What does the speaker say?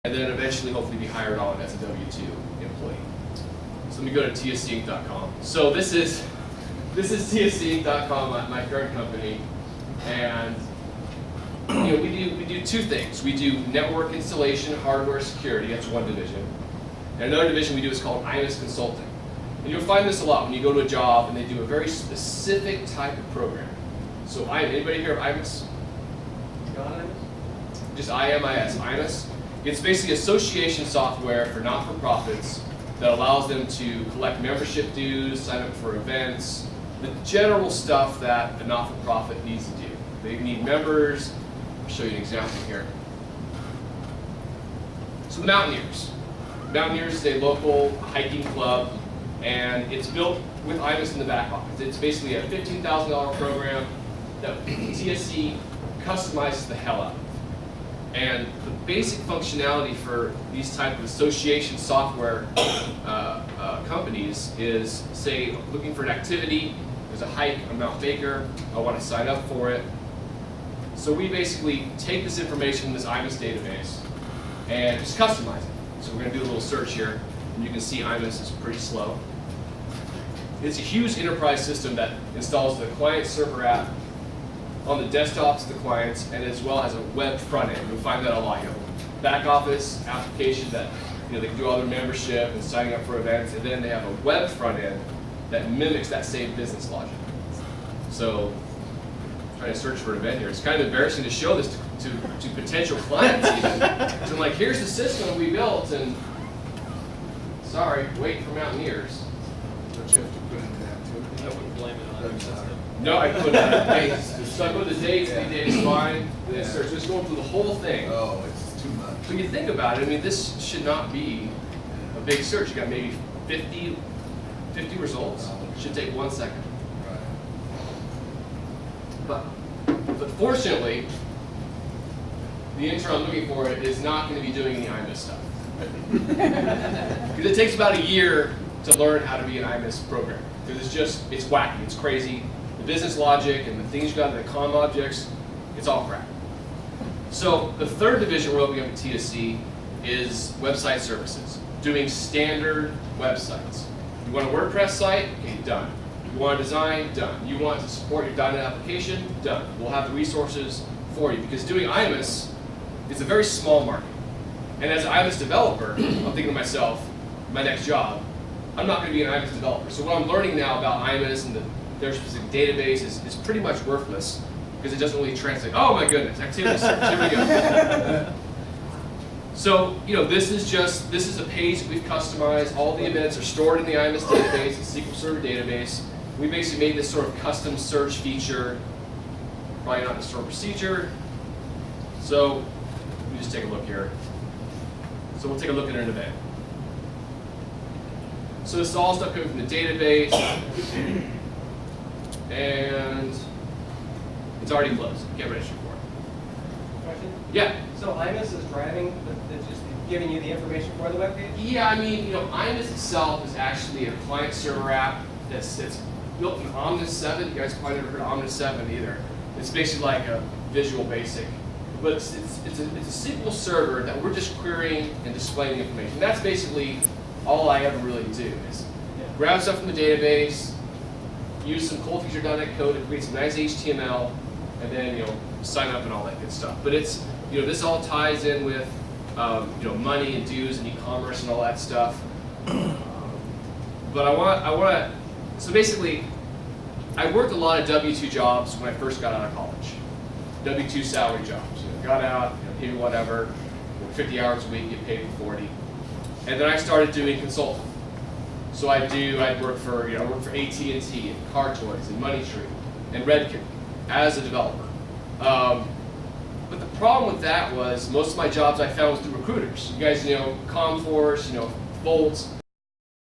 and then eventually hopefully be hired on as a W-2 employee. So let me go to tscinc.com. So this is tscinc.com, my current company, and we do two things. We do network installation, hardware security. That's one division. And another division we do is called IMIS Consulting. And you'll find this a lot when you go to a job and they do a very specific type of program. So anybody hear of IMIS? Just IMIS. IMIS. It's basically association software for not-for-profits that allows them to collect membership dues, sign up for events, the general stuff that a not-for-profit needs to do. They need members. I'll show you an example here. So the Mountaineers. Mountaineers is a local hiking club, and it's built with IMIS in the back office. It's basically a $15,000 program that TSC customizes the hell out of. And the basic functionality for these type of association software companies is, say, looking for an activity, there's a hike on Mount Baker, I want to sign up for it. So we basically take this information from this IMIS database and just customize it. So we're going to do a little search here, and you can see IMIS is pretty slow. It's a huge enterprise system that installs the client-server app on the desktops of the clients, and as well as a web front end. You'll find that a lot. Back office application that they can do all their membership and signing up for events, and then they have a web front end that mimics that same business logic. So, I'm trying to search for an event here. It's kind of embarrassing to show this to potential clients even. So I'm like, here's the system we built, and sorry, wait for Mountaineers. Don't you have to put in that too? I wouldn't blame it on the system. No, I put dates. So I put the dates, the date is fine. Then search. Just going through the whole thing. Oh, it's too much. When you think about it, I mean, this should not be a big search. You got maybe 50 results. It should take 1 second. Right. But fortunately, the intern I'm looking for is not going to be doing any IMIS stuff. Because it takes about a year to learn how to be an IMIS programmer. Because it's wacky, it's crazy. The business logic and the things you got in the comm objects, it's all crap. So the third division we're opening up at TSC is website services, doing standard websites. You want a WordPress site? Okay, done. You want to design? Done. You want to support your .NET application? Done. We'll have the resources for you, because doing IMIS is a very small market. And as an IMIS developer, I'm thinking to myself, my next job, I'm not going to be an IMIS developer. So what I'm learning now about IMIS and their specific database is pretty much worthless, because it doesn't really translate. Oh my goodness, activity search, here we go. So, this is a page that we've customized. All the events are stored in the IMIS database, the SQL Server database. We basically made this sort of custom search feature, probably not a stored procedure. So, let me just take a look here. So we'll take a look at an event. So this is all stuff coming from the database, and it's already closed. Get registered for it. Question? Yeah. So IMIS is driving, just giving you the information for the web page? Yeah, I mean, IMIS itself is actually a client-server app that's built in Omnis 7. You guys probably never heard of Omnis 7 either. It's basically like a Visual Basic, but it's a SQL server that we're just querying and displaying the information. That's basically all I ever really do is grab stuff from the database, use some cold feature.NET code to create some nice HTML, and then sign up and all that good stuff. But it's this all ties in with money and dues and e-commerce and all that stuff. But I want to. So basically, I worked a lot of W-2 jobs when I first got out of college. W-2 salary jobs. Got out, paid whatever, 50 hours a week, get paid for 40. And then I started doing consulting. So I'd work for AT&T and Car Toys and Money Tree and Redken as a developer. But the problem with that was most of my jobs I found was through recruiters. You guys Comforce, Volt,